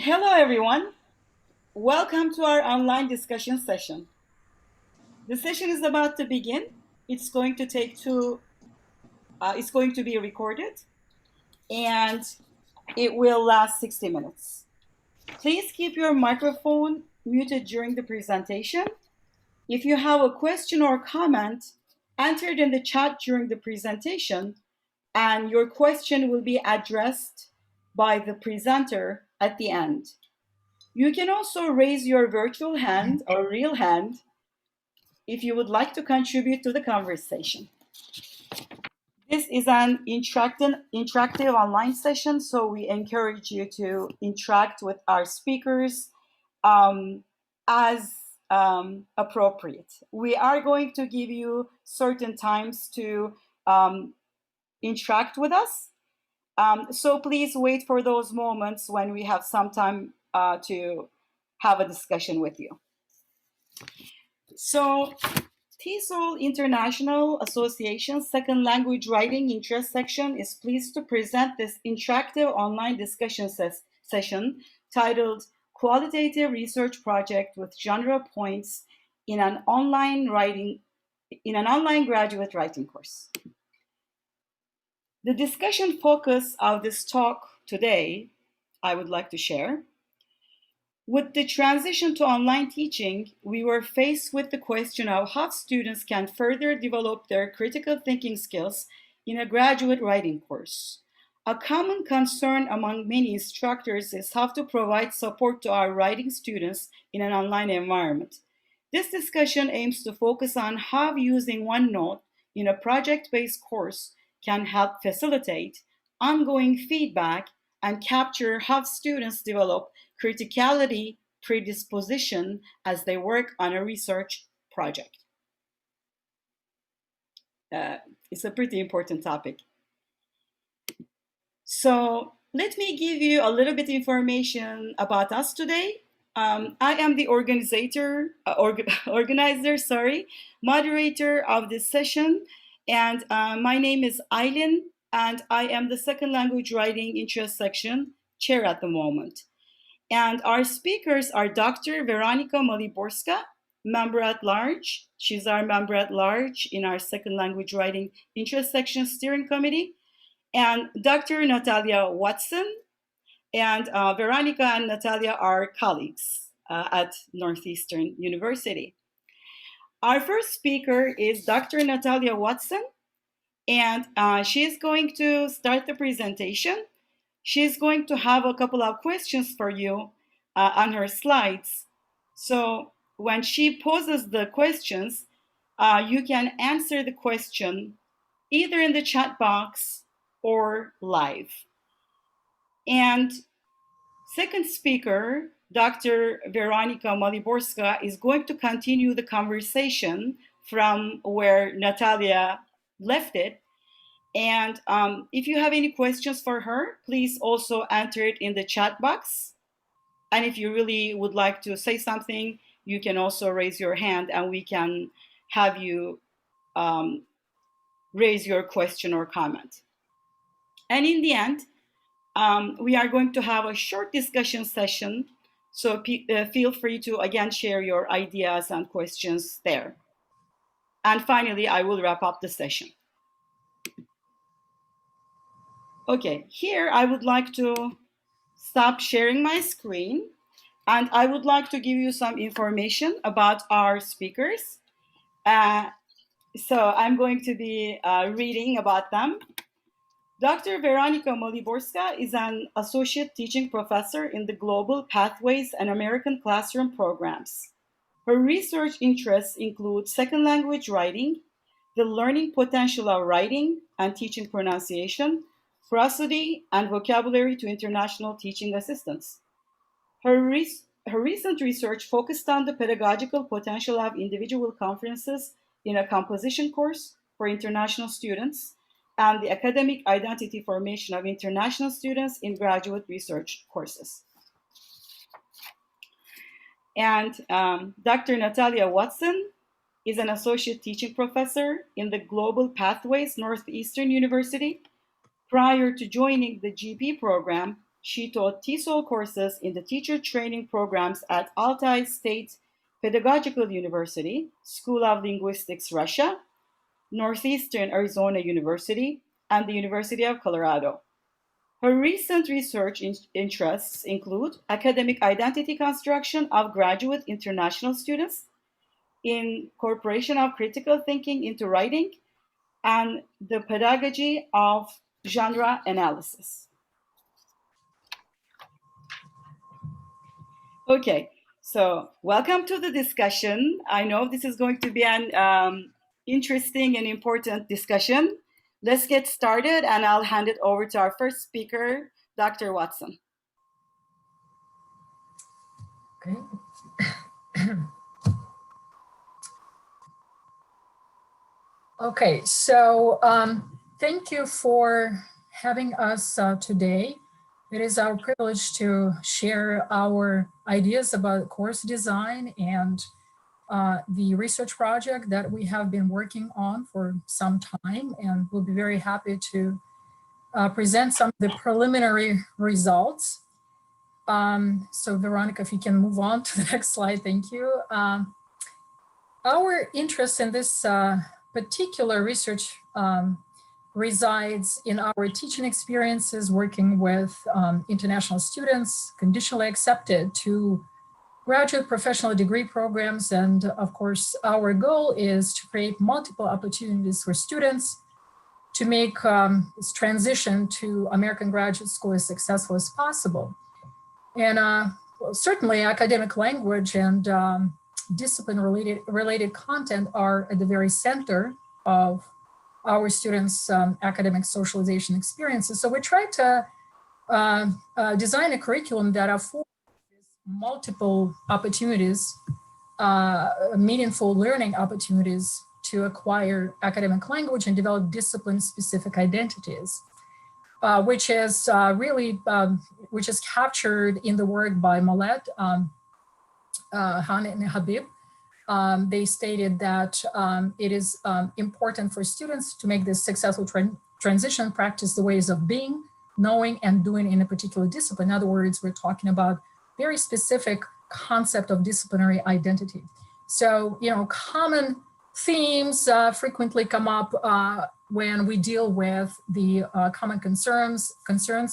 Hello, everyone. Welcome to our online discussion session. The session is about to begin. It's going to take it's going to be recorded and it will last 60 minutes. Please keep your microphone muted during the presentation. If you have a question or comment, enter it in the chat during the presentation and your question will be addressed by the presenter at the end. You can also raise your virtual hand or real hand if you would like to contribute to the conversation. This is an interactive online session, so we encourage you to interact with our speakers as appropriate. We are going to give you certain times to interact with us. So please wait for those moments when we have some time to have a discussion with you. So TESOL International Association's Second Language Writing Interest section is pleased to present this interactive online discussion session titled Qualitative Research Project with Genre Points in an online graduate writing course. The discussion focus of this talk today, I would like to share. With the transition to online teaching, we were faced with the question of how students can further develop their critical thinking skills in a graduate writing course. A common concern among many instructors is how to provide support to our writing students in an online environment. This discussion aims to focus on how using OneNote in a project-based course can help facilitate ongoing feedback and capture how students develop criticality predisposition as they work on a research project. It's a pretty important topic. So let me give you a little bit of information about us today. I am the organizer, moderator of this session, and my name is Aylin, and I am the Second Language Writing Interest Section Chair at the moment. And our speakers are Dr. Veronica Molivorska, member at large. She's our member at large in our Second Language Writing Interest Section Steering Committee, and Dr. Natalia Watson. And Veronica and Natalia are colleagues at Northeastern University. Our first speaker is Dr. Natalia Watson, and she is going to start the presentation. She's going to have a couple of questions for you on her slides. So when she poses the questions, you can answer the question either in the chat box or live. And second speaker, Dr. Veronica Molivorska, is going to continue the conversation from where Natalia left it. And if you have any questions for her, please also enter it in the chat box. And if you really would like to say something, you can also raise your hand and we can have you raise your question or comment. And in the end, we are going to have a short discussion session. So feel free to, again, share your ideas and questions there. And finally, I will wrap up the session. Okay, here I would like to stop sharing my screen, and I would like to give you some information about our speakers. So I'm going to be reading about them. Dr. Veronica Molivorska is an associate teaching professor in the Global Pathways and American Classroom programs. Her research interests include second language writing, the learning potential of writing and teaching pronunciation, prosody, and vocabulary to international teaching assistants. Her recent research focused on the pedagogical potential of individual conferences in a composition course for international students and the academic identity formation of international students in graduate research courses. And Dr. Natalia Watson is an associate teaching professor in the Global Pathways Northeastern University. Prior to joining the GP program, She taught TESOL courses in the teacher training programs at Altai State Pedagogical University, School of Linguistics, Russia, Northeastern Arizona University, and the University of Colorado. Her recent research interests include academic identity construction of graduate international students, incorporation of critical thinking into writing, and the pedagogy of genre analysis. Okay, so welcome to the discussion. I know this is going to be an interesting and important discussion. Let's get started, and I'll hand it over to our first speaker, Dr. Watson. Okay. Okay, so thank you for having us today. It is our privilege to share our ideas about course design and the research project that we have been working on for some time, and we'll be very happy to present some of the preliminary results. So Veronica, if you can move on to the next slide, thank you. Our interest in this particular research resides in our teaching experiences working with international students conditionally accepted to graduate professional degree programs. And of course, our goal is to create multiple opportunities for students to make this transition to American graduate school as successful as possible. And well, certainly academic language and discipline-related content are at the very center of our students' academic socialization experiences. So we try to design a curriculum that affords multiple opportunities, meaningful learning opportunities to acquire academic language and develop discipline-specific identities, which is which is captured in the work by Millet, Han and Habib. They stated that it is important for students to make this successful transition practice the ways of being, knowing, and doing in a particular discipline. In other words, we're talking about very specific concept of disciplinary identity. So, you know, common themes frequently come up when we deal with the common concerns,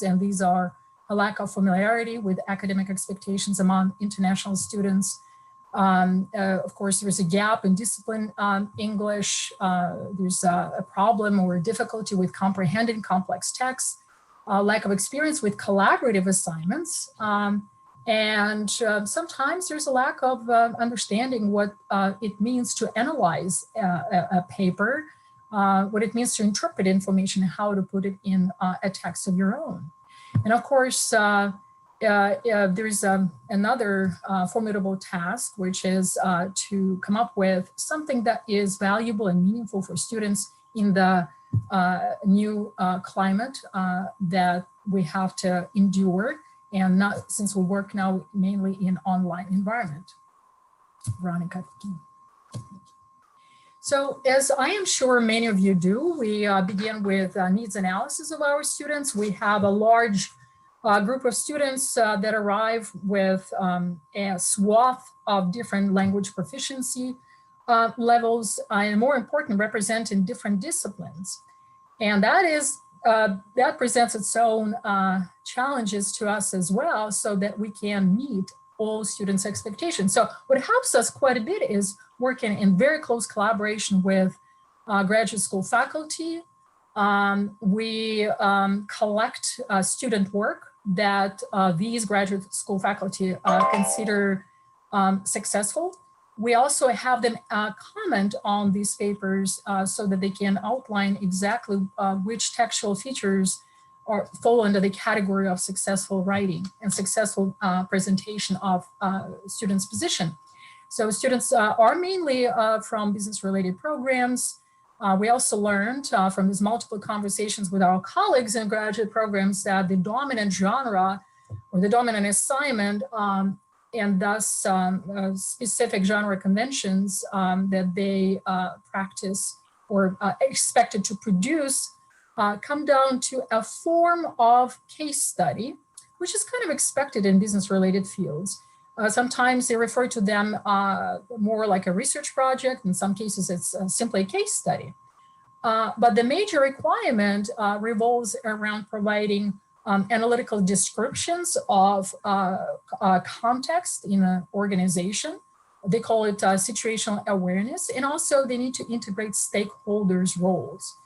and these are a lack of familiarity with academic expectations among international students. Of course, there's a gap in discipline English. There's a problem or difficulty with comprehending complex texts, lack of experience with collaborative assignments. And sometimes there's a lack of understanding what it means to analyze a paper, what it means to interpret information, and how to put it in a text of your own. And of course, there's another formidable task, which is to come up with something that is valuable and meaningful for students in the new climate that we have to endure, and not since we work now mainly in online environment. Veronica. So as I am sure many of you do, we begin with needs analysis of our students. We have a large group of students that arrive with a swath of different language proficiency levels, and more important, represent in different disciplines. And that presents its own challenges to us as well, so that we can meet all students' expectations. So what helps us quite a bit is working in very close collaboration with graduate school faculty. We collect student work that these graduate school faculty consider successful. We also have them comment on these papers so that they can outline exactly which textual features fall under the category of successful writing and successful presentation of students' position. So students are mainly from business-related programs. We also learned from these multiple conversations with our colleagues in graduate programs that the dominant genre or the dominant assignment and thus specific genre conventions that they practice or expected to produce come down to a form of case study which is kind of expected in business-related fields. Sometimes they refer to them more like a research project. In some cases, it's simply a case study. But the major requirement revolves around providing analytical descriptions of context in an organization. They call it situational awareness, and also they need to integrate stakeholders' roles.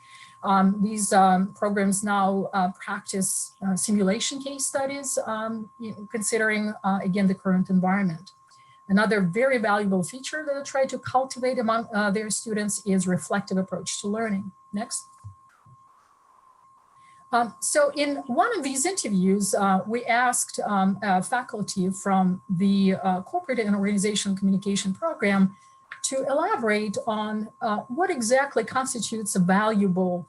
These programs now practice simulation case studies, considering, again, the current environment. Another very valuable feature that I try to cultivate among their students is reflective approach to learning. Next. So in one of these interviews, we asked faculty from the Corporate and Organizational Communication program to elaborate on what exactly constitutes a valuable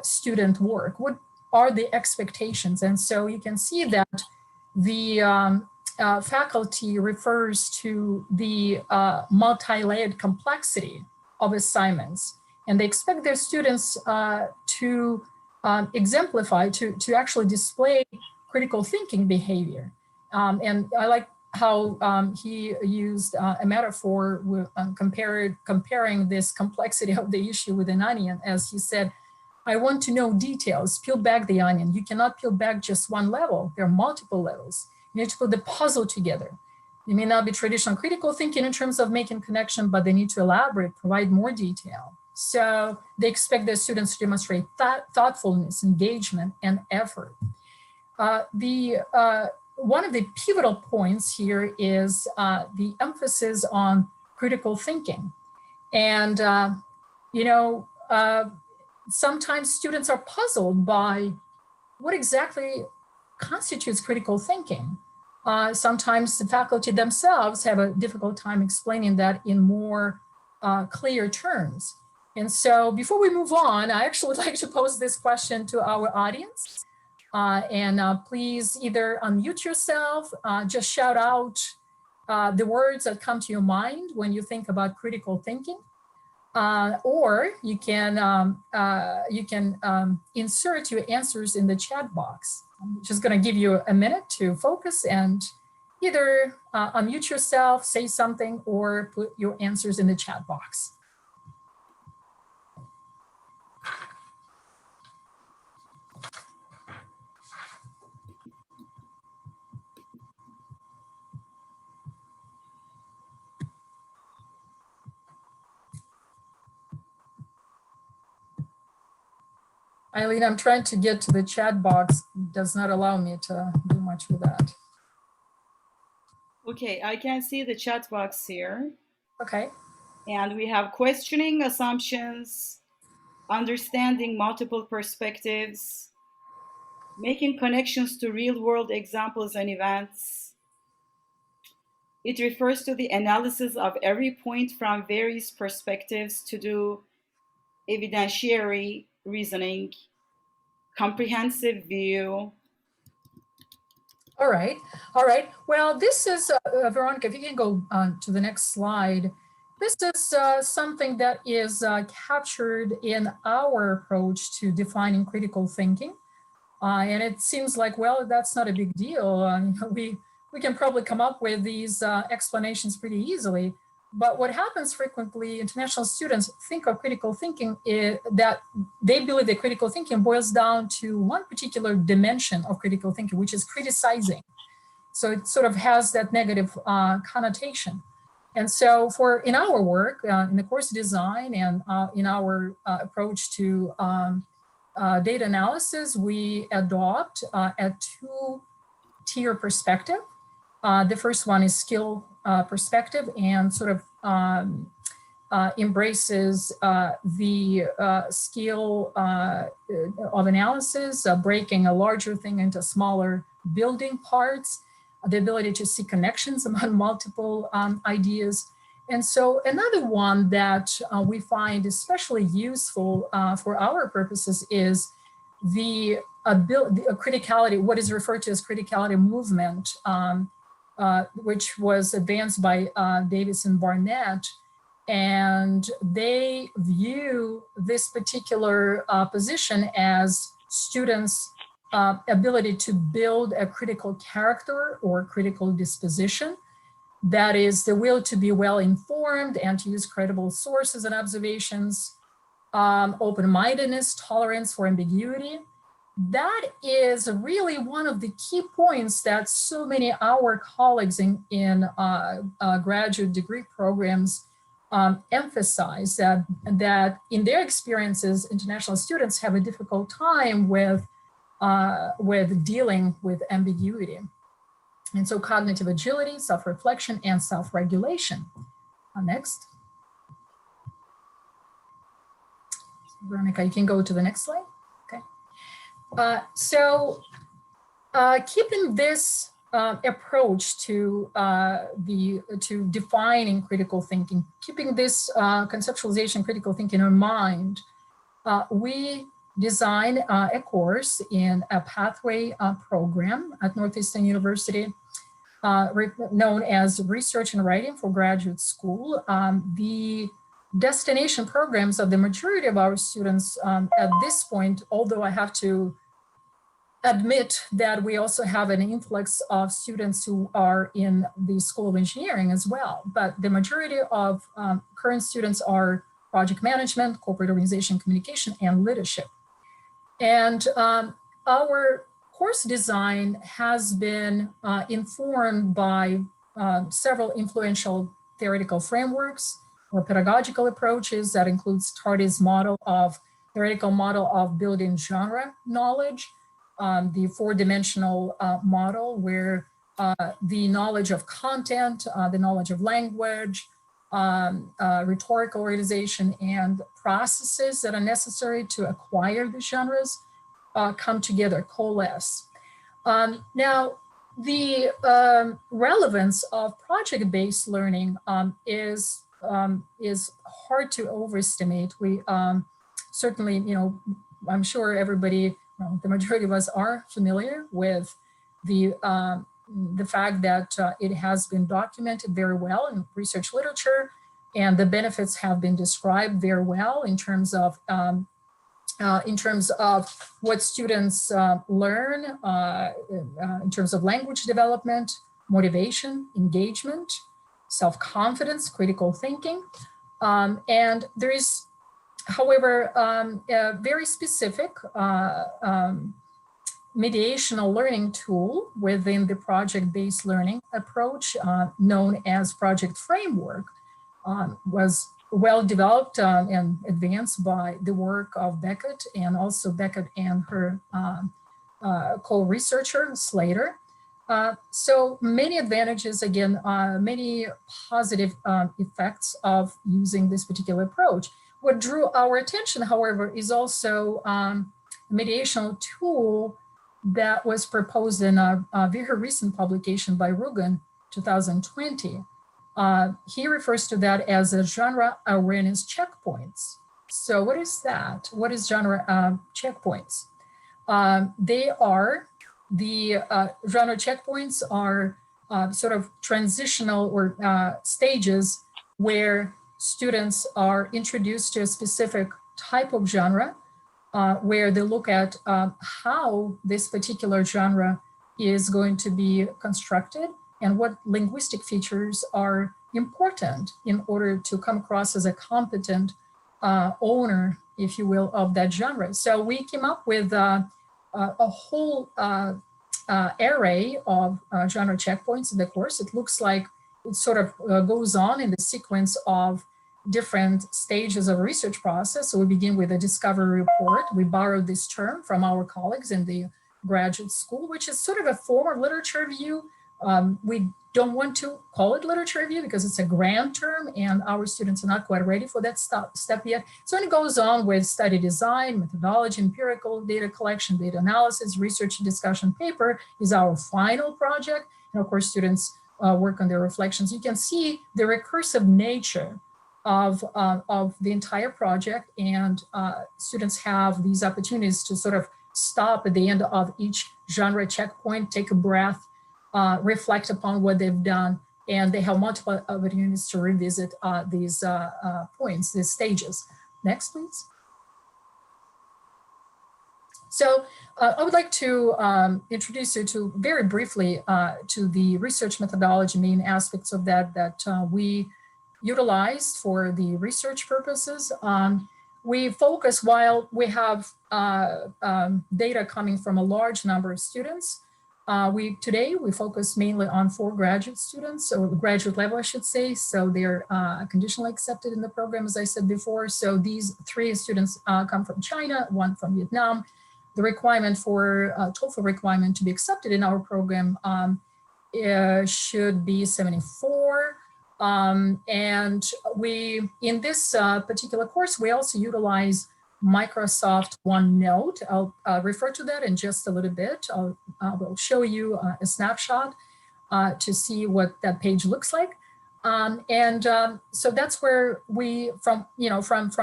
student work. What are the expectations? And so you can see that the faculty refers to the multi-layered complexity of assignments, and they expect their students to exemplify, to actually display critical thinking behavior. And I like how he used a metaphor with, comparing this complexity of the issue with an onion, as he said, I want to know details, peel back the onion. You cannot peel back just one level. There are multiple levels. You need to put the puzzle together. It may not be traditional critical thinking in terms of making connection, but they need to elaborate, provide more detail. So they expect their students to demonstrate thoughtfulness, engagement, and effort. One of the pivotal points here is the emphasis on critical thinking. And, sometimes students are puzzled by what exactly constitutes critical thinking. Sometimes the faculty themselves have a difficult time explaining that in more clear terms. And so before we move on, I actually would like to pose this question to our audience. Please either unmute yourself, just shout out the words that come to your mind when you think about critical thinking. Or you can insert your answers in the chat box. I'm just going to give you a minute to focus and either unmute yourself, say something, or put your answers in the chat box. Eileen, I'm trying to get to the chat box. It does not allow me to do much with that. Okay, I can see the chat box here. Okay. And we have questioning assumptions, understanding multiple perspectives, making connections to real-world examples and events. It refers to the analysis of every point from various perspectives to do evidentiary reasoning, comprehensive view. All right. Well, this is, Veronica, if you can go to the next slide. This is something that is captured in our approach to defining critical thinking. And it seems like, well, that's not a big deal. We can probably come up with these explanations pretty easily. But what happens frequently, international students think of critical thinking that they believe that critical thinking boils down to one particular dimension of critical thinking, which is criticizing. So it sort of has that negative connotation. And so in our work, in the course design and in our approach to data analysis, we adopt a two-tier perspective. The first one is skill perspective and sort of embraces the skill of analysis, breaking a larger thing into smaller building parts, the ability to see connections among multiple ideas. And so another one that we find especially useful for our purposes is the criticality, what is referred to as criticality movement, which was advanced by Davis and Barnett. And they view this particular position as students ability to build a critical character or critical disposition. That is the will to be well informed and to use credible sources and observations, open-mindedness, tolerance for ambiguity. That is really one of the key points that so many of our colleagues in graduate degree programs emphasize, that in their experiences, international students have a difficult time with dealing with ambiguity. And so cognitive agility, self-reflection, and self-regulation. Next. Veronica, you can go to the next slide. Okay. Keeping this approach to defining critical thinking, keeping this conceptualization critical thinking in mind, we design a course in a pathway program at Northeastern University known as Research and Writing for Graduate School. The destination programs of the majority of our students at this point, although I have to admit that we also have an influx of students who are in the School of Engineering as well, but the majority of current students are project management, corporate organization communication, and leadership. And our course design has been informed by several influential theoretical frameworks or pedagogical approaches that includes Tardy's theoretical model of building genre knowledge, the four-dimensional model where the knowledge of content, the knowledge of language, rhetorical organization, and processes that are necessary to acquire the genres come together, coalesce. Now, the relevance of project-based learning is hard to overestimate. We certainly, I'm sure everybody, the majority of us are familiar with the fact that it has been documented very well in research literature, and the benefits have been described very well in terms of what students learn, in terms of language development, motivation, engagement, self-confidence, critical thinking. And there is, however, a very specific mediational learning tool within the project-based learning approach known as Project Framework, was well developed and advanced by the work of Beckett, and also Beckett and her co-researcher Slater. So many advantages, again, many positive effects of using this particular approach. What drew our attention, however, is also a mediational tool that was proposed in a very recent publication by Rugen, 2020. He refers to that as a genre awareness checkpoints. So what is that? What is genre checkpoints? They are the genre checkpoints are sort of transitional or stages where students are introduced to a specific type of genre, where they look at how this particular genre is going to be constructed and what linguistic features are important in order to come across as a competent owner, if you will, of that genre. So we came up with a whole array of genre checkpoints in the course. It looks like it sort of goes on in the sequence of different stages of a research process. So we begin with a discovery report. We borrowed this term from our colleagues in the graduate school, which is sort of a form of literature review. We don't want to call it literature review because it's a grand term and our students are not quite ready for that step yet. So it goes on with study design, methodology, empirical data collection, data analysis, research, discussion paper is our final project. And of course, students work on their reflections. You can see the recursive nature of the entire project, and students have these opportunities to sort of stop at the end of each genre checkpoint, take a breath, reflect upon what they've done, and they have multiple opportunities to revisit these points, these stages. Next, please. So I would like to introduce you to very briefly to the research methodology, main aspects of that we utilized for the research purposes. We focus, while we have data coming from a large number of students, today we focus mainly on 4 graduate students, or graduate level, I should say. So they're conditionally accepted in the program, as I said before. So these 3 students come from China, 1 from Vietnam. The requirement for TOEFL requirement to be accepted in our program should be 74. And we, in this particular course, we also utilize Microsoft OneNote. I'll refer to that in just a little bit. I'll show you a snapshot to see what that page looks like. So that's where we, from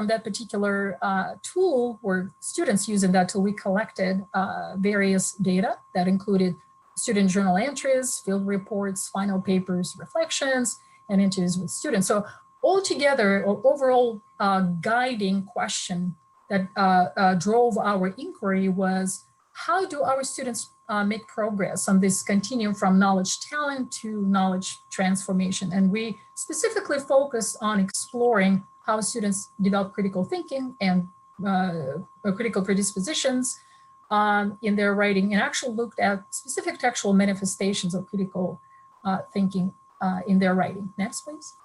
that particular tool, where students using that tool, we collected various data that included student journal entries, field reports, final papers, reflections, and interviews with students. So altogether, or overall guiding question that drove our inquiry was, how do our students make progress on this continuum from knowledge talent to knowledge transformation? And we specifically focused on exploring how students develop critical thinking and critical predispositions in their writing, and actually looked at specific textual manifestations of critical thinking in their writing. Next, please.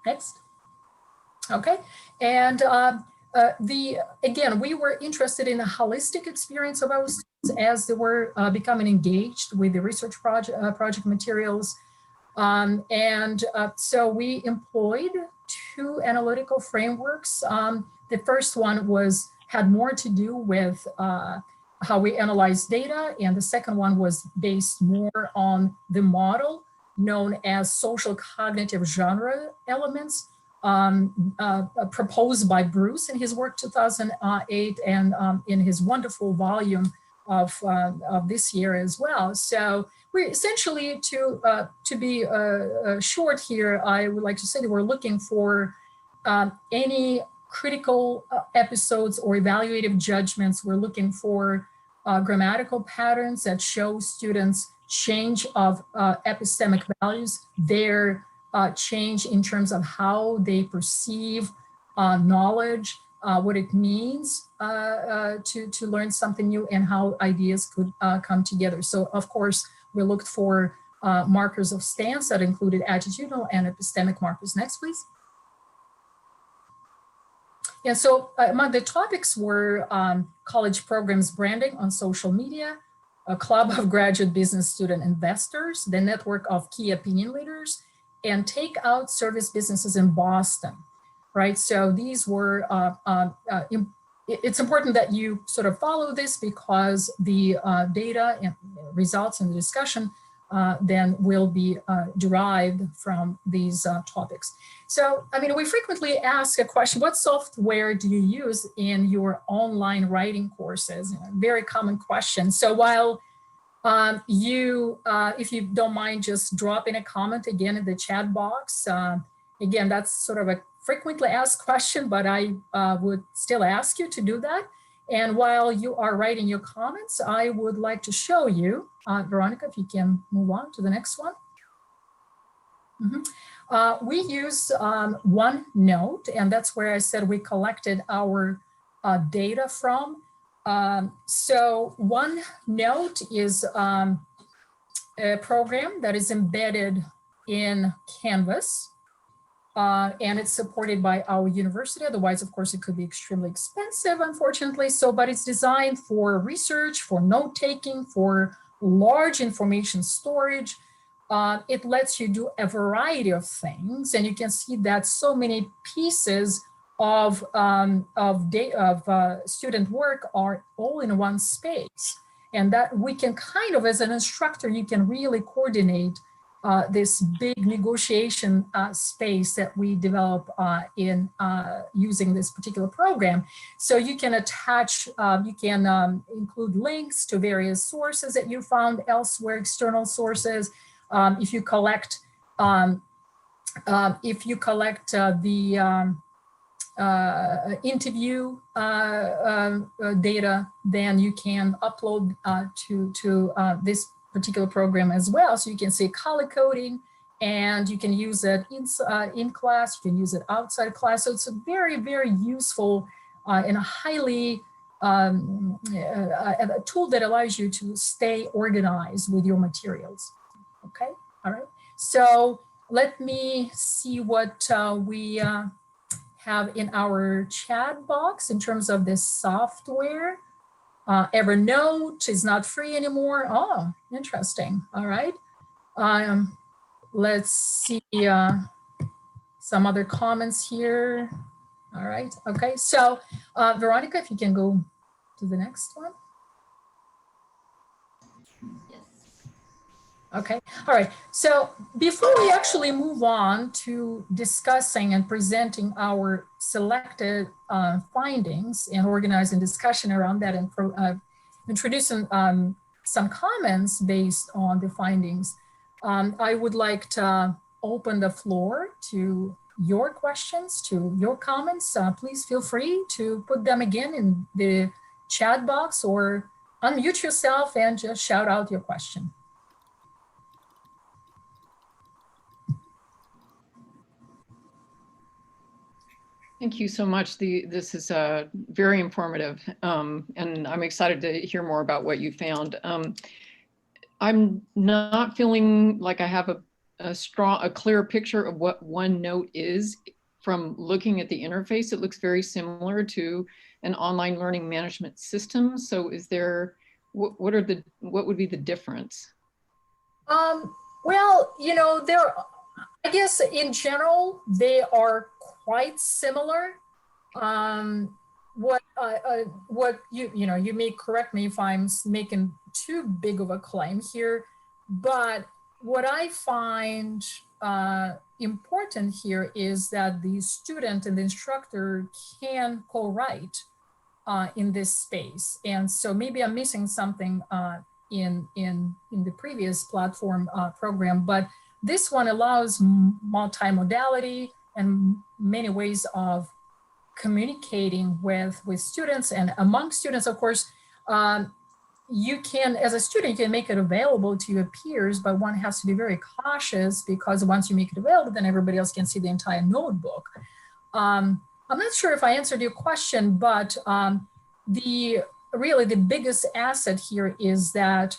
Next. Okay, and again, we were interested in the holistic experience of our students as they were becoming engaged with the research project materials. So we employed 2 analytical frameworks. The first one had more to do with how we analyze data, and the second one was based more on the model known as social cognitive genre elements, proposed by Bruce in his work 2008 and in his wonderful volume of this year as well. So we're essentially, to be short here, I would like to say that we're looking for any critical episodes or evaluative judgments. We're looking for grammatical patterns that show students change of epistemic values, their change in terms of how they perceive knowledge, what it means to learn something new, and how ideas could come together. So of course, we looked for markers of stance that included attitudinal and epistemic markers. Next, please. And so among the topics were college programs branding on social media, a club of graduate business student investors, the network of key opinion leaders, and takeout service businesses in Boston, right? So these were, it's important that you sort of follow this, because the data and results in the discussion then will be derived from these topics. So, I mean, we frequently ask a question: what software do you use in your online writing courses? Very common question. So while if you don't mind just dropping a comment again in the chat box, again, that's sort of a frequently asked question, but I would still ask you to do that. And while you are writing your comments, I would like to show you, Veronica, if you can move on to the next one. We use OneNote, and that's where I said we collected our data from. So OneNote is a program that is embedded in Canvas, and it's supported by our university. Otherwise, of course, it could be extremely expensive, unfortunately. So, but it's designed for research, for note-taking, for large information storage. It lets you do a variety of things, and you can see that so many pieces of student work are all in one space, and that we can kind of, as an instructor, you can really coordinate this big negotiation space that we develop in using this particular program. So you can attach, you can include links to various sources that you found elsewhere, external sources. If you collect, interview data, then you can upload to this particular program as well. So you can say color coding, and you can use it in class, you can use it outside class. So it's a very, very useful and a highly a tool that allows you to stay organized with your materials. Okay, all right. So let me see what we have in our chat box in terms of this software. Evernote is not free anymore. Oh, interesting. All right. Let's see some other comments here. All right. Okay. So Veronica, if you can go to the next one. Yes. Okay. All right. So before we actually move on to discussing and presenting our selected findings and organizing discussion around that and introducing some comments based on the findings, I would like to open the floor to your questions, to your comments. Please feel free to put them again in the chat box or unmute yourself and just shout out your question. Thank you so much. This is very informative, and I'm excited to hear more about what you found. I'm not feeling like I have a clear picture of what OneNote is from looking at the interface. It looks very similar to an online learning management system. So is there, what would be the difference? Well, you know, I guess in general, they are quite similar. What you may correct me if I'm making too big of a claim here, but what I find important here is that the student and the instructor can co-write in this space. And so maybe I'm missing something in the previous platform program, but this one allows multimodality and many ways of communicating with students and among students. Of course, you can, as a student, you can make it available to your peers, but one has to be very cautious because once you make it available, then everybody else can see the entire notebook. I'm not sure if I answered your question, but really the biggest asset here is that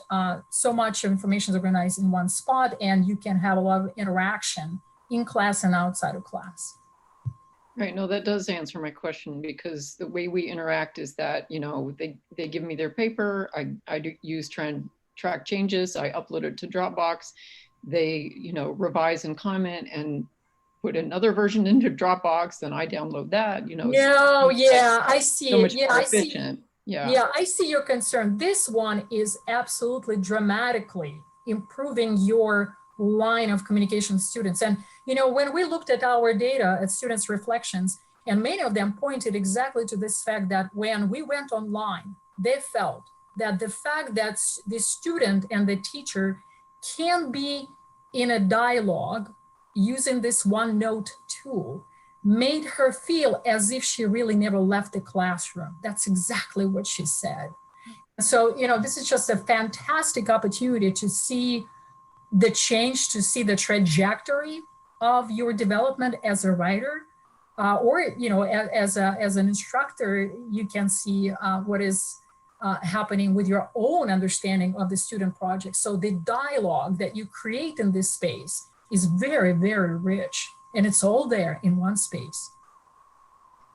so much information is organized in one spot and you can have a lot of interaction in class and outside of class. Right, no, that does answer my question, because the way we interact is that, you know, they give me their paper, I use track changes, I upload it to Dropbox, they, you know, revise and comment and put another version into Dropbox, then I download that, you know. No, yeah, I see so it. much Yeah, more I efficient. see. Yeah. Yeah, I see your concern. This one is absolutely dramatically improving your line of communication with students. And, you know, when we looked at our data at students' reflections, and many of them pointed exactly to this fact that when we went online, they felt that the fact that the student and the teacher can be in a dialogue using this OneNote tool made her feel as if she really never left the classroom. That's exactly what she said. So, you know, this is just a fantastic opportunity to see the change, to see the trajectory of your development as a writer, or, you know, as an instructor, you can see what is happening with your own understanding of the student project. So the dialogue that you create in this space is very, very rich, and it's all there in one space.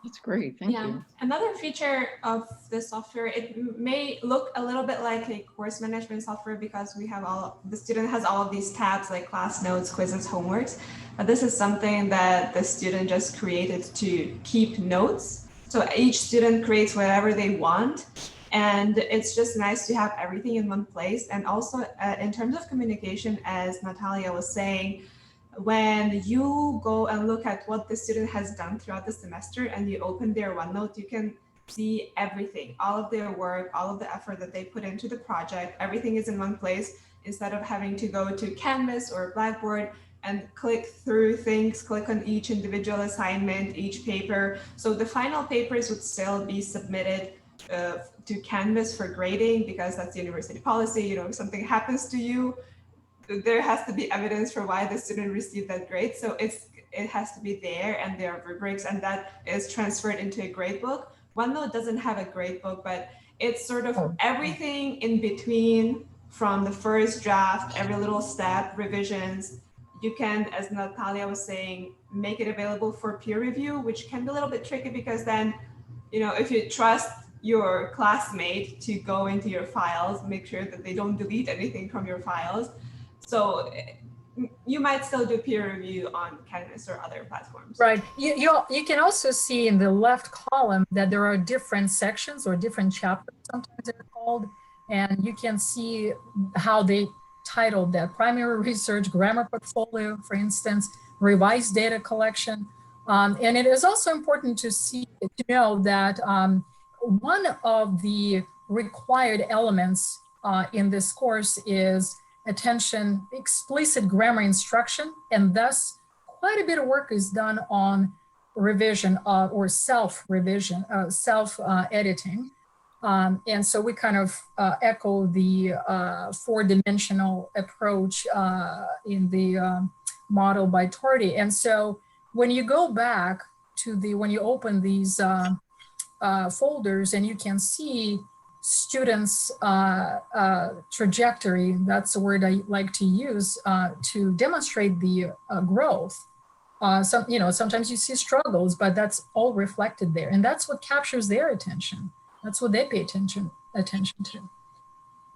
That's great, thank you. Another feature of the software, it may look a little bit like a course management software because we have the student has all of these tabs like class notes, quizzes, homeworks, but this is something that the student just created to keep notes. So each student creates whatever they want, and it's just nice to have everything in one place. And also in terms of communication, as Natalia was saying, when you go and look at what the student has done throughout the semester and you open their OneNote, you can see everything, all of their work, all of the effort that they put into the project, everything is in one place instead of having to go to Canvas or Blackboard and click through things, click on each individual assignment, each paper. So the final papers would still be submitted to Canvas for grading, because that's the university policy. You know, if something happens to you, there has to be evidence for why the student received that grade. So it has to be there, and there are rubrics, and that is transferred into a grade book. OneNote doesn't have a grade book, but it's sort of everything in between, from the first draft, every little step, revisions. You can, as Natalia was saying, make it available for peer review, which can be a little bit tricky, because then, you know, if you trust your classmate to go into your files, make sure that they don't delete anything from your files. So you might still do peer review on Canvas or other platforms. Right. You can also see in the left column that there are different sections or different chapters, sometimes they're called, and you can see how they titled that: primary research, grammar portfolio, for instance, revised data collection. And it is also important to know that one of the required elements in this course is explicit grammar instruction, and thus quite a bit of work is done on revision or self-revision, self-editing. And so we kind of echo the four-dimensional approach in the model by Torti. And so when you go back to when you open these folders, and you can see students' trajectory, that's the word I like to use to demonstrate the growth. Sometimes you see struggles, but that's all reflected there. And that's what captures their attention. That's what they pay attention to.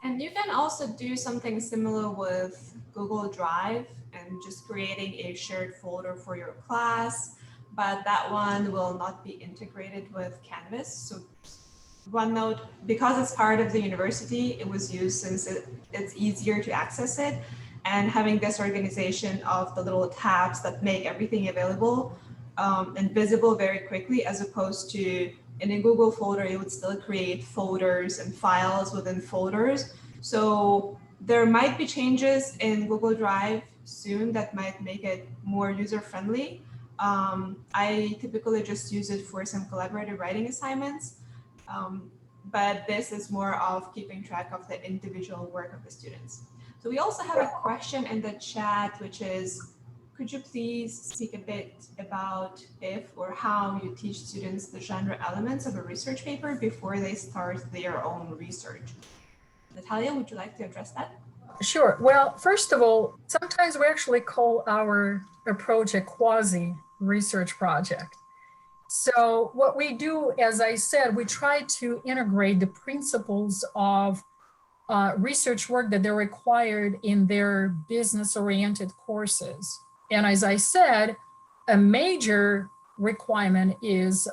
And you can also do something similar with Google Drive and just creating a shared folder for your class, but that one will not be integrated with Canvas. So OneNote, because it's part of the university, it was used since it's easier to access it. And having this organization of the little tabs that make everything available and visible very quickly, as opposed to in a Google folder, you would still create folders and files within folders. So there might be changes in Google Drive soon that might make it more user-friendly. I typically just use it for some collaborative writing assignments. But this is more of keeping track of the individual work of the students. So we also have a question in the chat, which is, could you please speak a bit about if or how you teach students the genre elements of a research paper before they start their own research? Natalia, would you like to address that? Sure. Well, first of all, sometimes we actually call our approach a quasi-research project. So what we do, as I said, we try to integrate the principles of research work that they're required in their business-oriented courses. And as I said, a major requirement is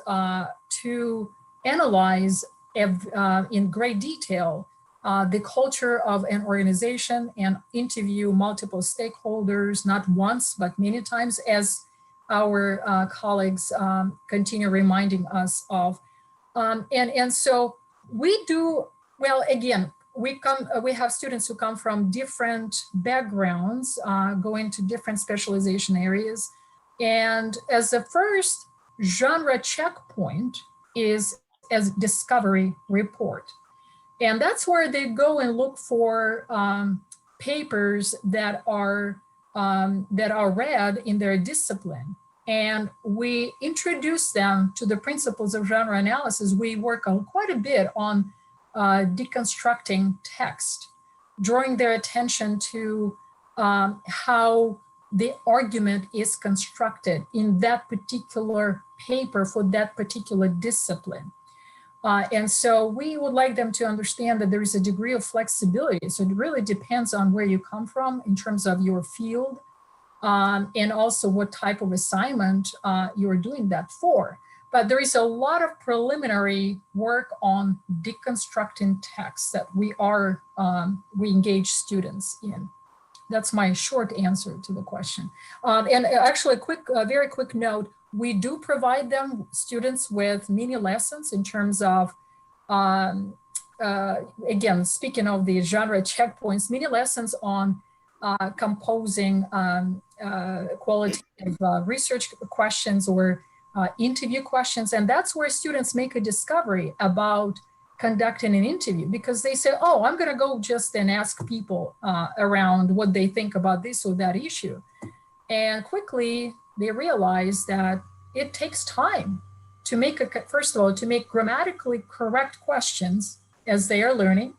to analyze in great detail the culture of an organization and interview multiple stakeholders, not once, but many times, as our colleagues continue reminding us of. And so we do, well, again, we have students who come from different backgrounds, going to different specialization areas. And as the first genre checkpoint is as discovery report. And that's where they go and look for papers that are read in their discipline. And we introduce them to the principles of genre analysis. We work quite a bit on deconstructing text, drawing their attention to how the argument is constructed in that particular paper for that particular discipline. And so we would like them to understand that there is a degree of flexibility. So it really depends on where you come from in terms of your field, and also what type of assignment you're doing that for. But there is a lot of preliminary work on deconstructing text that we engage students in. That's my short answer to the question. And actually, a very quick note, we do provide them, students, with mini lessons in terms of, again, speaking of the genre checkpoints, mini lessons on composing qualitative research questions or interview questions. And that's where students make a discovery about conducting an interview, because they say, oh, I'm going to go just and ask people around what they think about this or that issue. And quickly they realize that it takes time to make, first of all, to make grammatically correct questions as they are learning,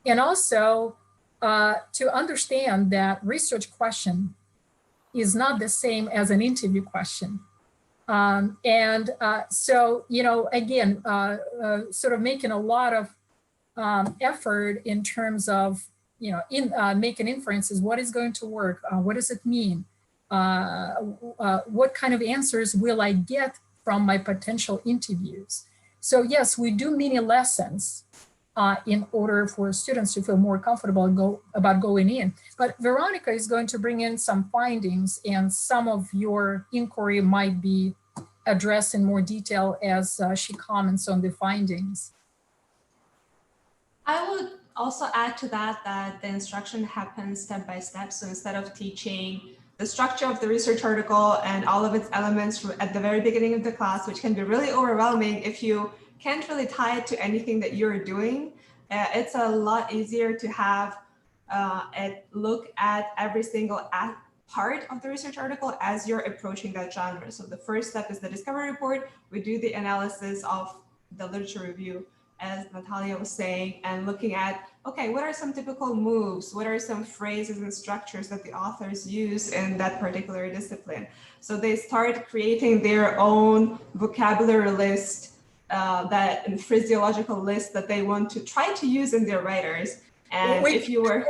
and also to understand that research question is not the same as an interview question. So, you know, again, sort of making a lot of effort in terms of, you know, making inferences. What is going to work? What does it mean? What kind of answers will I get from my potential interviews? So yes, we do mini lessons in order for students to feel more comfortable about going in. But Veronica is going to bring in some findings, and some of your inquiry might be addressed in more detail as she comments on the findings. I would also add to that that the instruction happens step by step. So instead of teaching the structure of the research article and all of its elements at the very beginning of the class, which can be really overwhelming if you can't really tie it to anything that you're doing, it's a lot easier to have it look at every single part of the research article as you're approaching that genre. So the first step is the discovery report. We do the analysis of the literature review, as Natalia was saying, and looking at, okay, what are some typical moves? What are some phrases and structures that the authors use in that particular discipline? So they start creating their own vocabulary list, and physiological list that they want to try to use in their writers. And if you were,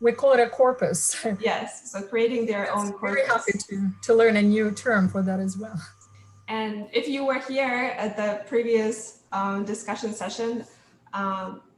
we call it a corpus. Yes, so creating their own corpus. Very happy to learn a new term for that as well. And if you were here at the previous discussion session,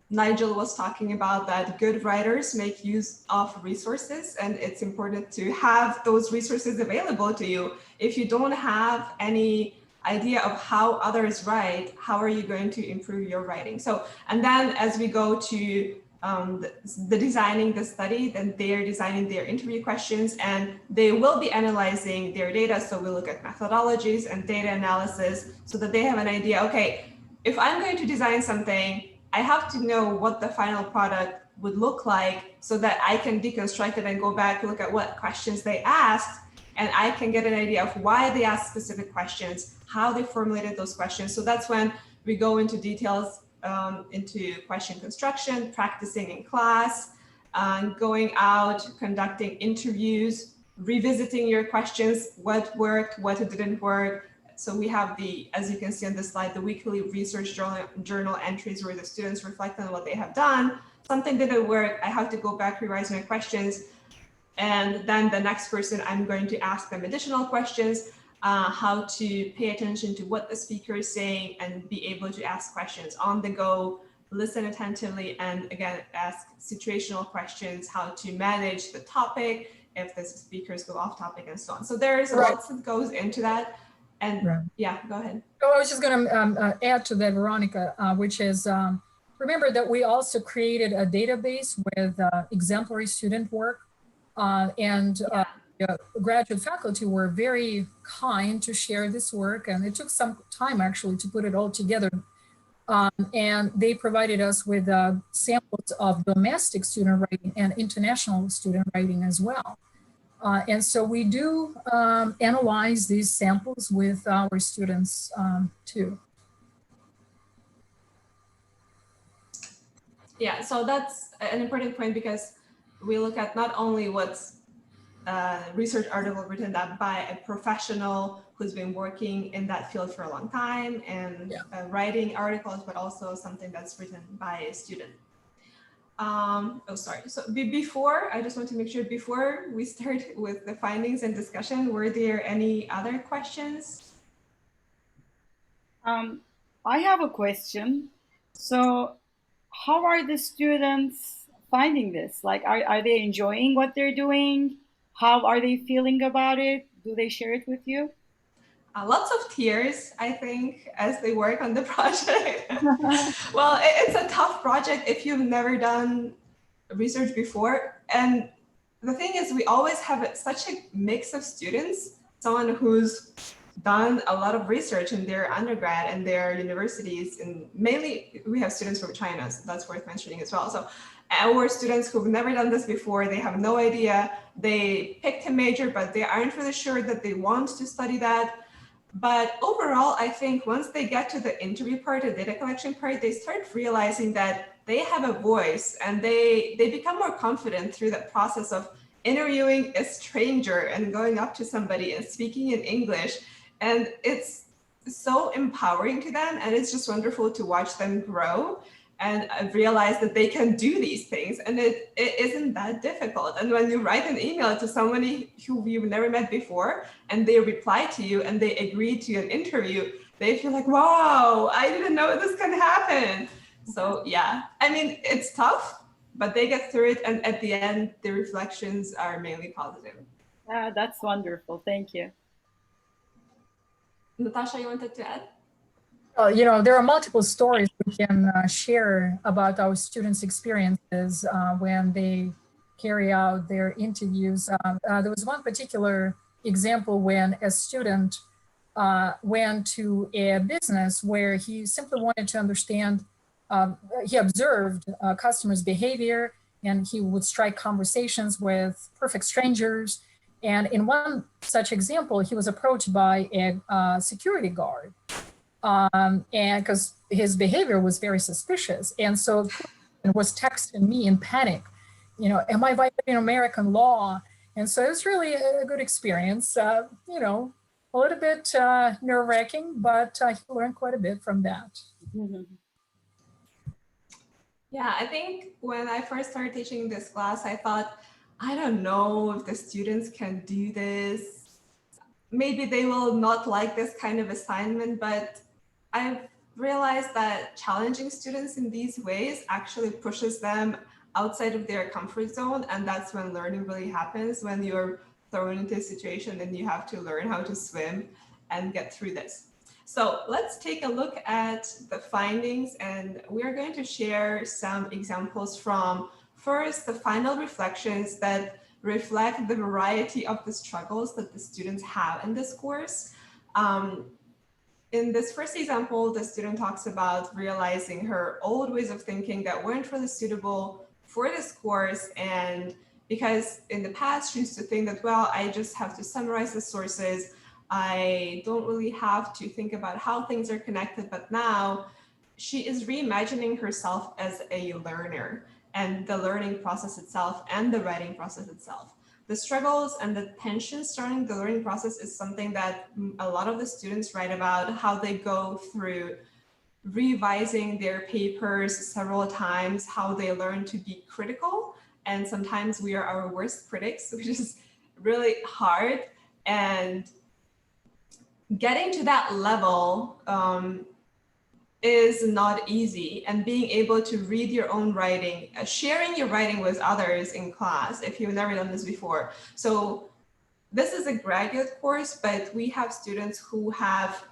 Nigel was talking about that good writers make use of resources, and it's important to have those resources available to you. If you don't have any idea of how others write, how are you going to improve your writing? So, and then as we go to the designing the study, then they are designing their interview questions, and they will be analyzing their data. So we look at methodologies and data analysis so that they have an idea, okay, if I'm going to design something, I have to know what the final product would look like so that I can deconstruct it and go back, look at what questions they asked, and I can get an idea of why they asked specific questions, how they formulated those questions. So that's when we go into details into question construction, practicing in class, going out, conducting interviews, revisiting your questions, what worked, what didn't work. So we have the, as you can see on the slide, the weekly research journal entries where the students reflect on what they have done. Something didn't work, I have to go back, revise my questions. And then the next person, I'm going to ask them additional questions, how to pay attention to what the speaker is saying and be able to ask questions on the go, listen attentively, and again, ask situational questions, how to manage the topic, if the speakers go off topic and so on. So there's lots that goes into that. And yeah, go ahead. Oh, I was just going to add to that, Veronica, which is, remember that we also created a database with exemplary student work, graduate faculty were very kind to share this work, and it took some time actually to put it all together. And they provided us with samples of domestic student writing and international student writing as well. And so we do analyze these samples with our students too. Yeah, so that's an important point, because we look at not only what's research article written by a professional who's been working in that field for a long time and writing articles, but also something that's written by a student. So before, I just want to make sure, before we start with the findings and discussion, were there any other questions? I have a question. So how are the students finding this? Like, are they enjoying what they're doing? How are they feeling about it? Do they share it with you? Lots of tears, I think, as they work on the project. Well, it's a tough project if you've never done research before. And the thing is, we always have such a mix of students, someone who's done a lot of research in their undergrad and their universities, and mainly we have students from China, so that's worth mentioning as well. So our students who've never done this before, they have no idea, they picked a major, but they aren't really sure that they want to study that. But overall, I think once they get to the interview part, the data collection part, they start realizing that they have a voice, and they become more confident through that process of interviewing a stranger and going up to somebody and speaking in English. And it's so empowering to them, and it's just wonderful to watch them grow and realize that they can do these things, and it isn't that difficult. And when you write an email to somebody who you've never met before and they reply to you and they agree to an interview, they feel like, wow, I didn't know this can happen. So yeah, I mean, it's tough, but they get through it, and at the end, the reflections are mainly positive. Yeah, that's wonderful. Thank you. Natasha, you wanted to add? You know, there are multiple stories we can share about our students' experiences when they carry out their interviews. There was one particular example when a student went to a business where he simply wanted to understand, he observed customers' behavior, and he would strike conversations with perfect strangers. And in one such example, he was approached by a security guard. And because his behavior was very suspicious. And so it was texting me in panic, you know, am I violating American law? And so it was really a good experience, you know, a little bit nerve-wracking, but I learned quite a bit from that. Yeah, I think when I first started teaching this class, I thought, I don't know if the students can do this. Maybe they will not like this kind of assignment, but I've realized that challenging students in these ways actually pushes them outside of their comfort zone. And that's when learning really happens, when you're thrown into a situation and you have to learn how to swim and get through this. So let's take a look at the findings, and we're going to share some examples from first the final reflections that reflect the variety of the struggles that the students have in this course. In this first example, the student talks about realizing her old ways of thinking that weren't really suitable for this course. And because in the past, she used to think that, well, I just have to summarize the sources. I don't really have to think about how things are connected. But now she is reimagining herself as a learner, and the learning process itself and the writing process itself. The struggles and the tension starting the learning process is something that a lot of the students write about, how they go through revising their papers several times, how they learn to be critical. And sometimes we are our worst critics, which is really hard. And getting to that level is not easy, and being able to read your own writing, sharing your writing with others in class if you've never done this before. So this is a graduate course, but we have students who have,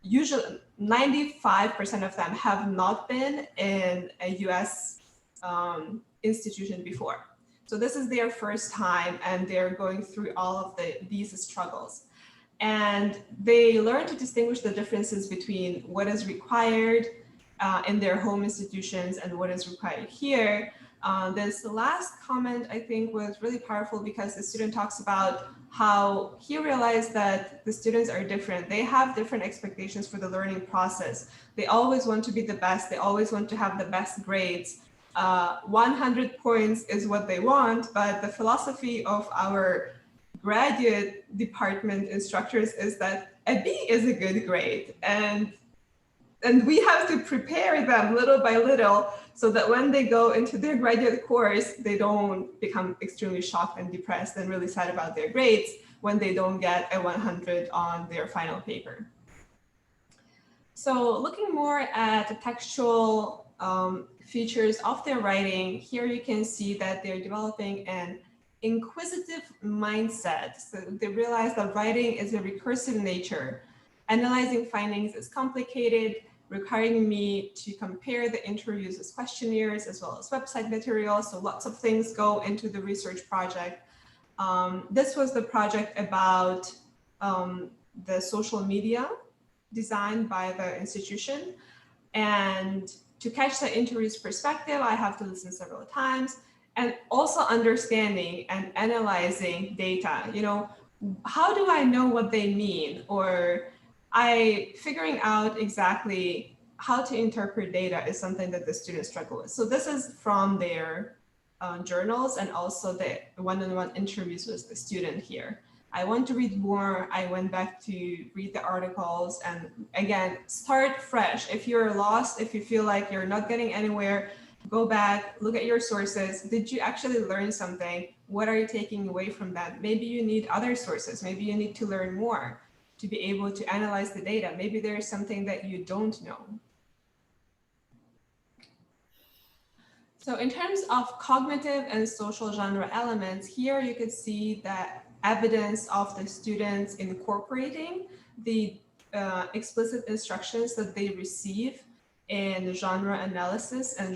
usually 95% of them have not been in a US institution before. So this is their first time, and they're going through all of these struggles. And they learn to distinguish the differences between what is required in their home institutions and what is required here. This last comment, I think, was really powerful because the student talks about how he realized that the students are different. They have different expectations for the learning process. They always want to be the best. They always want to have the best grades. 100 points is what they want, but the philosophy of our graduate department instructors is that a B is a good grade, and we have to prepare them little by little so that when they go into their graduate course, they don't become extremely shocked and depressed and really sad about their grades when they don't get a 100 on their final paper. So looking more at the textual features of their writing, here you can see that they're developing an inquisitive mindset. So they realize that writing is a recursive nature. Analyzing findings is complicated. requiring me to compare the interviews with questionnaires as well as website materials. So lots of things go into the research project. This was the project about the social media designed by the institution. And to catch the interview's perspective, I have to listen several times, and also understanding and analyzing data. You know, how do I know what they mean? Or figuring out exactly how to interpret data is something that the students struggle with. So this is from their journals and also the one-on-one interviews with the student here. I want to read more. I went back to read the articles and again, start fresh. If you're lost, if you feel like you're not getting anywhere, go back, look at your sources. Did you actually learn something? What are you taking away from that? Maybe you need other sources. Maybe you need to learn more to be able to analyze the data. Maybe there's something that you don't know. So in terms of cognitive and social genre elements, here you could see that evidence of the students incorporating the explicit instructions that they receive in genre analysis and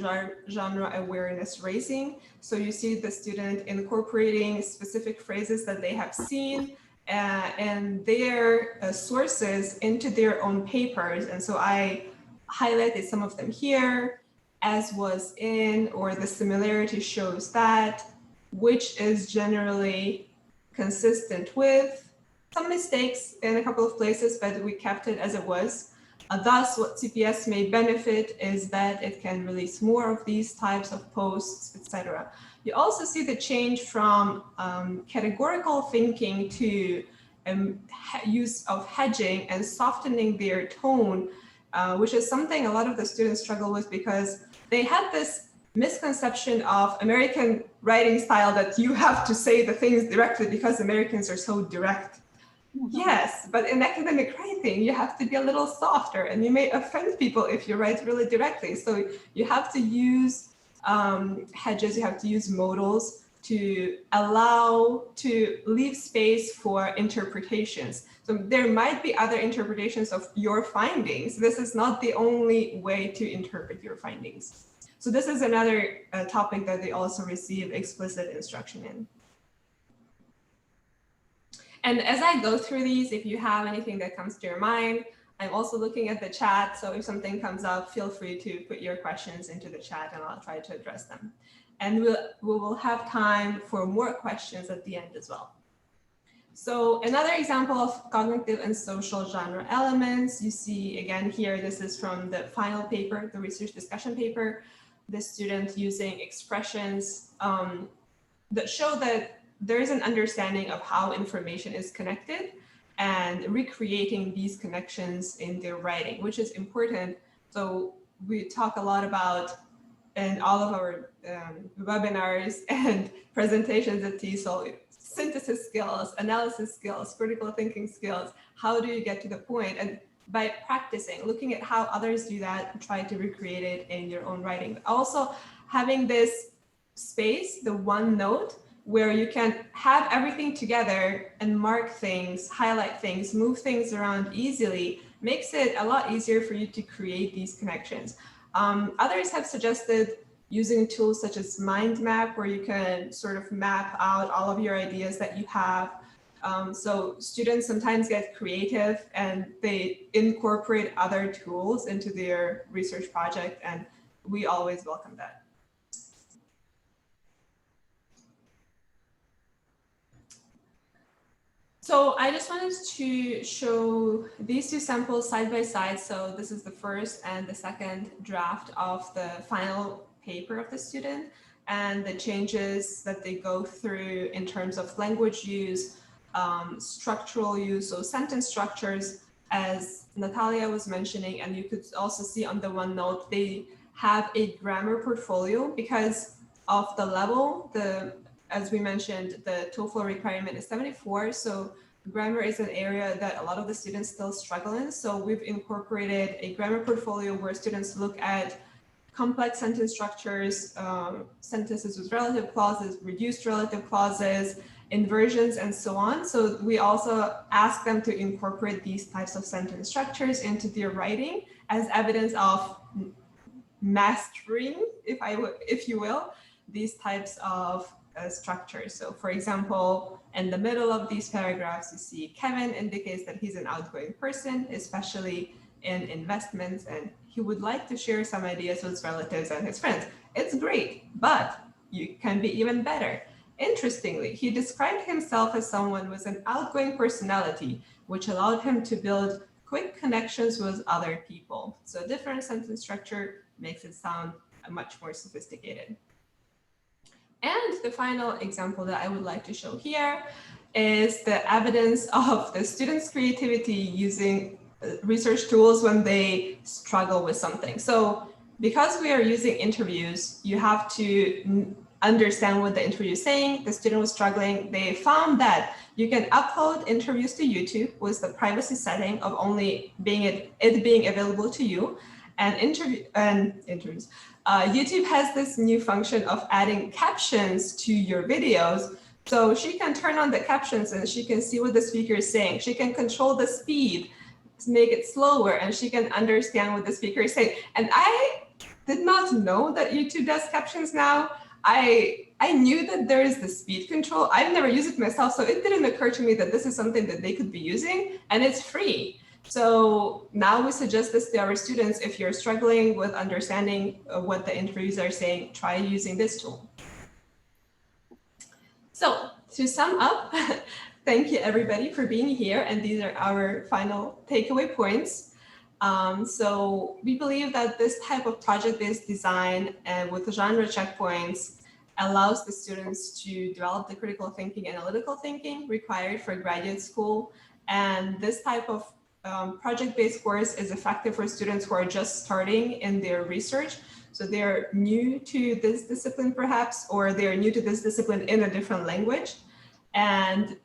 genre awareness raising. So you see the student incorporating specific phrases that they have seen and their sources into their own papers. And so I highlighted some of them here, as was in, or the similarity shows that, which is generally consistent with, some mistakes in a couple of places, but we kept it as it was. Thus, what CPS may benefit is that it can release more of these types of posts, etc. You also see the change from categorical thinking to use of hedging and softening their tone, which is something a lot of the students struggle with because they had this misconception of American writing style that you have to say the things directly because Americans are so direct. Yes, but in academic writing, you have to be a little softer and you may offend people if you write really directly. So you have to use hedges, you have to use modals to leave space for interpretations. So there might be other interpretations of your findings. This is not the only way to interpret your findings. So this is another topic that they also receive explicit instruction in. And as I go through these, if you have anything that comes to your mind, I'm also looking at the chat. So if something comes up, feel free to put your questions into the chat and I'll try to address them. And we will have time for more questions at the end as well. So another example of cognitive and social genre elements, you see again here, this is from the final paper, the research discussion paper, the student using expressions that show that there is an understanding of how information is connected and recreating these connections in their writing, which is important. So we talk a lot about in all of our webinars and presentations at TESOL, synthesis skills, analysis skills, critical thinking skills. How do you get to the point? And by practicing, looking at how others do that, try to recreate it in your own writing. But also having this space, the one note, where you can have everything together and mark things, highlight things, move things around easily, makes it a lot easier for you to create these connections. Others have suggested using tools such as mind map, where you can sort of map out all of your ideas that you have. So students sometimes get creative and they incorporate other tools into their research project, and we always welcome that. So I just wanted to show these two samples side by side. So this is the first and the second draft of the final paper of the student and the changes that they go through in terms of language use, structural use, so sentence structures, as Natalia was mentioning, and you could also see on the OneNote, they have a grammar portfolio because of the level, as we mentioned, the TOEFL requirement is 74. So grammar is an area that a lot of the students still struggle in. So we've incorporated a grammar portfolio where students look at complex sentence structures, sentences with relative clauses, reduced relative clauses, inversions, and so on. So we also ask them to incorporate these types of sentence structures into their writing as evidence of mastering, if you will, these types of structures. So for example, in the middle of these paragraphs, you see Kevin indicates that he's an outgoing person, especially in investments, and he would like to share some ideas with his relatives and his friends. It's great, but you can be even better. Interestingly, he described himself as someone with an outgoing personality, which allowed him to build quick connections with other people. So a different sentence structure makes it sound much more sophisticated. And the final example that I would like to show here is the evidence of the students' creativity using research tools when they struggle with something. So because we are using interviews, you have to understand what the interview is saying. The student was struggling. They found that you can upload interviews to YouTube with the privacy setting of only being being available to you. And interviews. YouTube has this new function of adding captions to your videos. So she can turn on the captions and she can see what the speaker is saying. She can control the speed to make it slower, and she can understand what the speaker is saying. And I did not know that YouTube does captions now. I knew that there is the speed control. I've never used it myself, so it didn't occur to me that this is something that they could be using, and it's free. So now we suggest this to our students. If you're struggling with understanding what the interviews are saying, try using this tool. So to sum up, thank you everybody for being here. And these are our final takeaway points. So we believe that this type of project-based design with genre checkpoints allows the students to develop the critical thinking, analytical thinking required for graduate school. And this type of project-based course is effective for students who are just starting in their research. So they're new to this discipline perhaps, or they're new to this discipline in a different language. And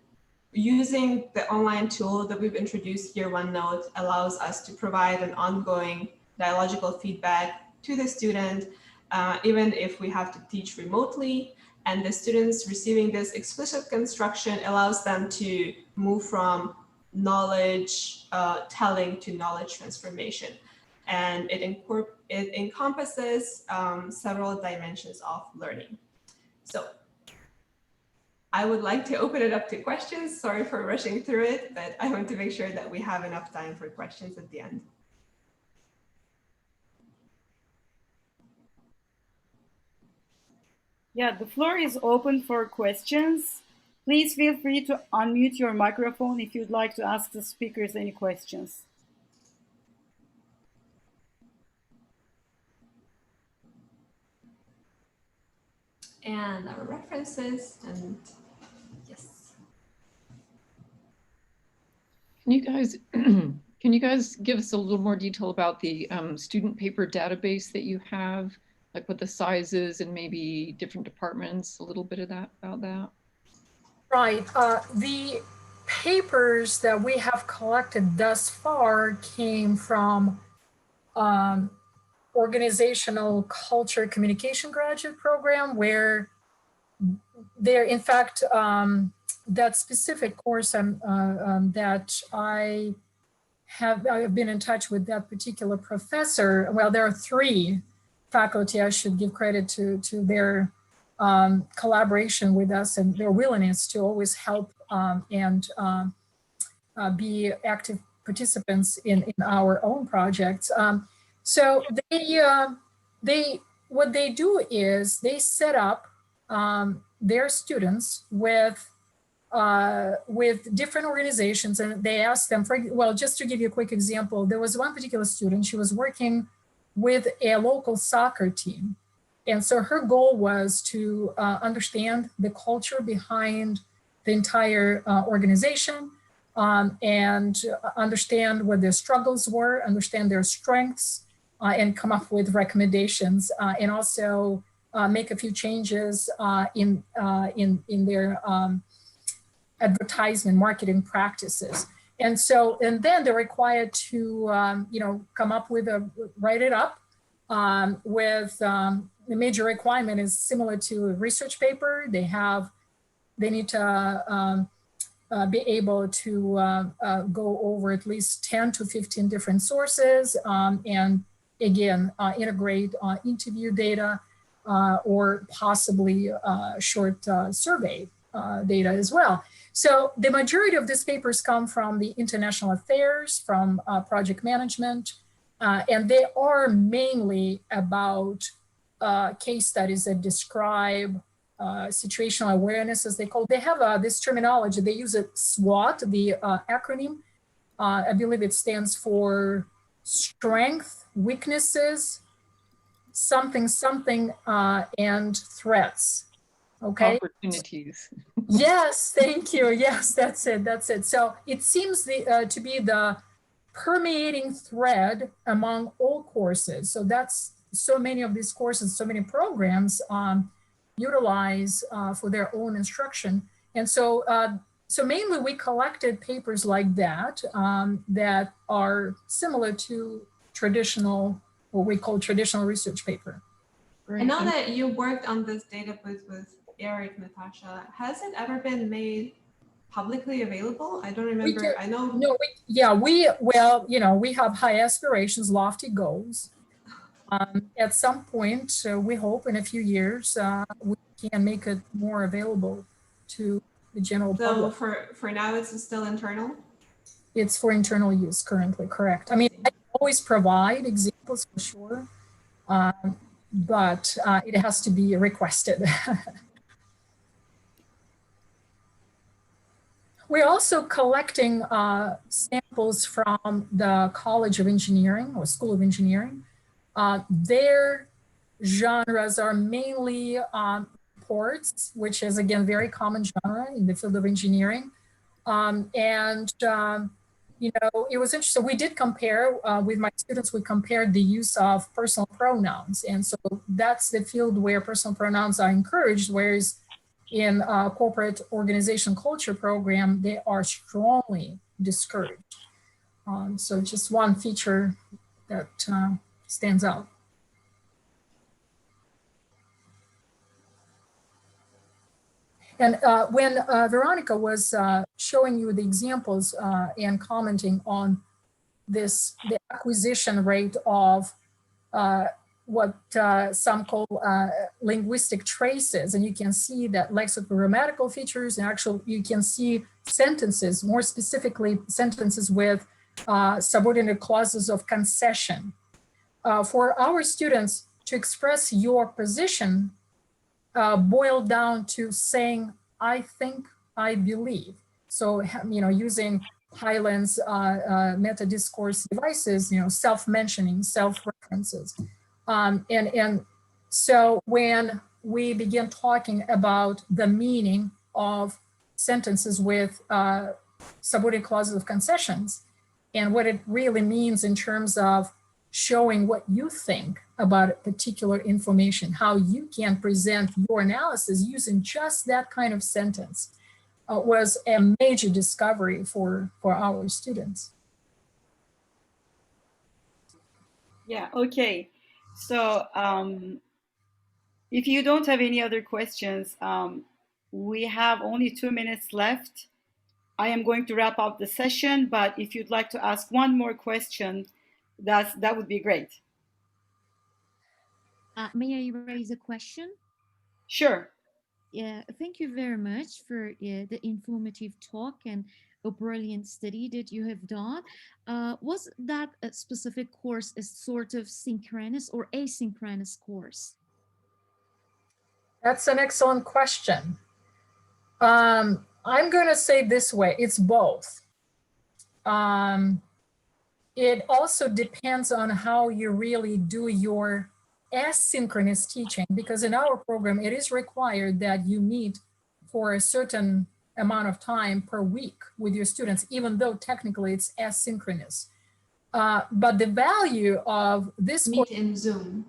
using the online tool that we've introduced here, OneNote, allows us to provide an ongoing dialogical feedback to the student, even if we have to teach remotely. And the students receiving this explicit construction allows them to move from knowledge telling to knowledge transformation. And it encompasses several dimensions of learning. So I would like to open it up to questions. Sorry for rushing through it, but I want to make sure that we have enough time for questions at the end. Yeah, the floor is open for questions. Please feel free to unmute your microphone if you'd like to ask the speakers any questions. And our references, and yes. Can you guys give us a little more detail about the student paper database that you have, like what the size is and maybe different departments, a little bit of that about that? Right. The papers that we have collected thus far came from organizational culture communication graduate program, where there, in fact, that specific course that I have been in touch with that particular professor. Well, there are 3 faculty. I should give credit to their collaboration with us and their willingness to always help and be active participants in our own projects. So what they do is they set up their students with different organizations, and they ask them well, just to give you a quick example, there was one particular student, she was working with a local soccer team. And so her goal was to understand the culture behind the entire organization, and understand what their struggles were, understand their strengths, and come up with recommendations, and also make a few changes in their advertisement marketing practices. And then they're required to come up with write it up with the major requirement is similar to a research paper. They need to be able to go over at least 10 to 15 different sources, and again, integrate interview data or possibly short survey data as well. So the majority of these papers come from the international affairs, from project management, and they are mainly about case studies that describe situational awareness, as they call it. They have this terminology. They use it SWOT, the acronym. I believe it stands for strength, weaknesses, something, and threats. Okay. Opportunities. Yes, thank you. Yes, that's it. That's it. So it seems to be the permeating thread among all courses. So that's so many of these courses, so many programs utilize for their own instruction. And so, so mainly we collected papers like that that are similar to traditional, what we call traditional research paper. I know that you worked on this data booth with Eric, Natasha. Has it ever been made publicly available? I don't remember. I know. No, well, you know, we have high aspirations, lofty goals. At some point, we hope in a few years, we can make it more available to the general public. So for now, it's still internal? It's for internal use currently, correct. I mean, I always provide examples for sure, but it has to be requested. We're also collecting samples from the College of Engineering or School of Engineering. Their genres are mainly reports, which is again, very common genre in the field of engineering. You know, it was interesting. We did compare with my students, we compared the use of personal pronouns. And so that's the field where personal pronouns are encouraged, whereas in corporate organization culture program, they are strongly discouraged. So just one feature that stands out. And when Veronica was showing you the examples and commenting on this, the acquisition rate of what some call linguistic traces, and you can see that lexicogrammatical features, and actually you can see sentences, more specifically sentences with subordinate clauses of concession. For our students to express your position boil down to saying, I think, I believe. So, you know, using Highland's meta discourse devices, you know, self-mentioning, self-references. And so when we begin talking about the meaning of sentences with subordinate clauses of concessions and what it really means in terms of showing what you think about particular information, how you can present your analysis using just that kind of sentence was a major discovery for our students. Yeah, okay. So if you don't have any other questions, we have only 2 minutes left. I am going to wrap up the session, but if you'd like to ask one more question, that would be great. May I raise a question? Sure. Yeah, thank you very much for the informative talk and a brilliant study that you have done. Was that a specific course a sort of synchronous or asynchronous course? That's an excellent question. I'm going to say this way, it's both. It also depends on how you really do your asynchronous teaching, because in our program, it is required that you meet for a certain amount of time per week with your students, even though technically it's asynchronous. But the value of this meet in Zoom.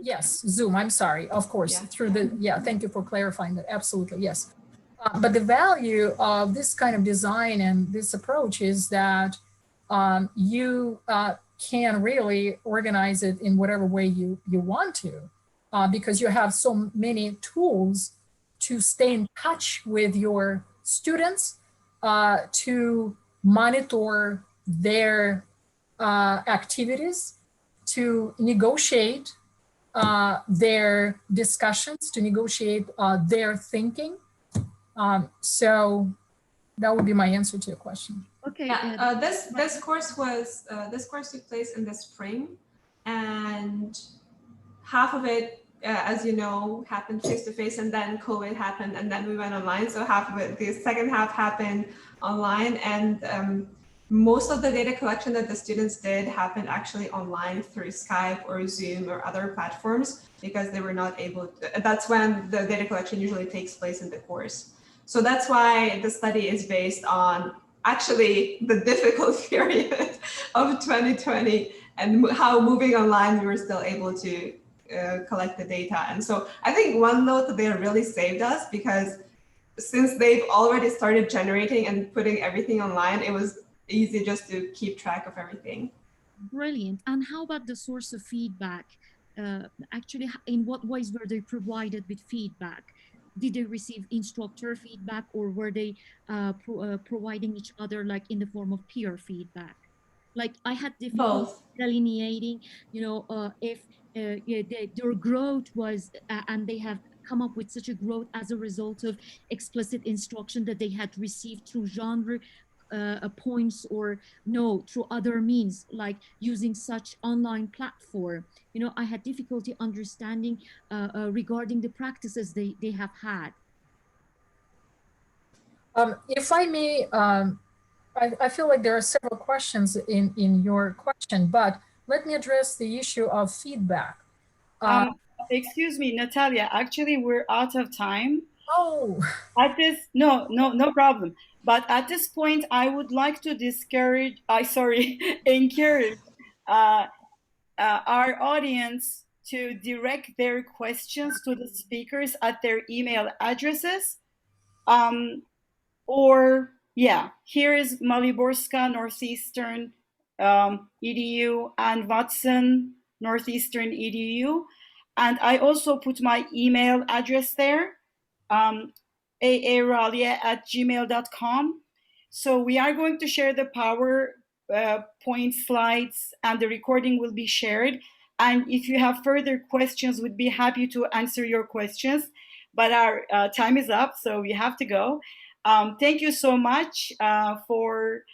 Yes, Zoom, I'm sorry, of course, Yeah. through the, yeah, thank you for clarifying that, absolutely, yes. But the value of this kind of design and this approach is that you can really organize it in whatever way you want to, because you have so many tools to stay in touch with your students, to monitor their activities, to negotiate their discussions, to negotiate their thinking. So that would be my answer to your question. Okay. Yeah, this course took place in the spring, and half of it, as you know, happened face to face, and then COVID happened, and then we went online. So half of it, the second half, happened online, and most of the data collection that the students did happened actually online through Skype or Zoom or other platforms, because they were not able to, that's when the data collection usually takes place in the course. So that's why the study is based on actually the difficult period of 2020 and how moving online we were still able to collect the data. And so I think OneNote, they really saved us, because since they've already started generating and putting everything online, it was easy just to keep track of everything. Brilliant. And how about the source of feedback? Actually, in what ways were they provided with feedback? Did they receive instructor feedback, or were they providing each other like in the form of peer feedback? Like I had difficulty delineating, if their growth was, and they have come up with such a growth as a result of explicit instruction that they had received through genre points, or no, through other means, like using such online platform. I had difficulty understanding regarding the practices they have had. If I may, I feel like there are several questions in your question, but let me address the issue of feedback. Excuse me, Natalia, actually we're out of time. Oh. At this, no problem. But at this point, I would like to encourage our audience to direct their questions to the speakers at their email addresses. Here is Molivorska, Northeastern EDU, and Watson, Northeastern EDU. And I also put my email address there, aaralia@gmail.com. So we are going to share the PowerPoint slides, and the recording will be shared. And if you have further questions, we'd be happy to answer your questions. But our time is up, so we have to go. Thank you so much for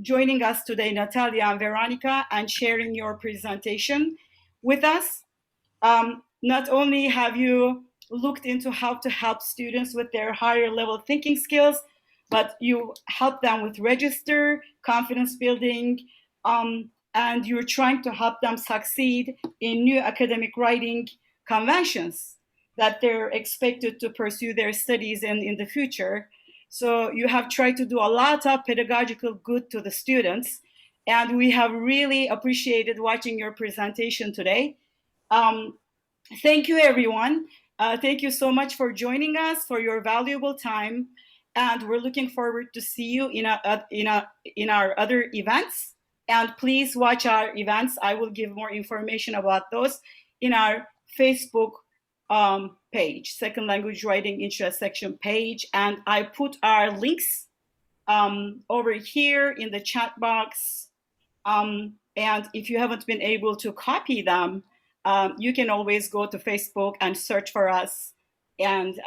joining us today, Natalia and Veronica, and sharing your presentation with us. Not only have you looked into how to help students with their higher level thinking skills, but you help them with register, confidence building, and you're trying to help them succeed in new academic writing conventions that they're expected to pursue their studies in the future. So you have tried to do a lot of pedagogical good to the students, and we have really appreciated watching your presentation today. Thank you, everyone. Thank you so much for joining us, for your valuable time, and we're looking forward to see you in our other events. And please watch our events. I will give more information about those in our Facebook page, Second Language Writing Interest section page, and I put our links over here in the chat box. And if you haven't been able to copy them, you can always go to Facebook and search for us. And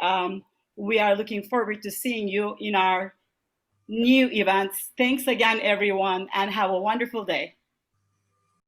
we are looking forward to seeing you in our new events. Thanks again, everyone, and have a wonderful day.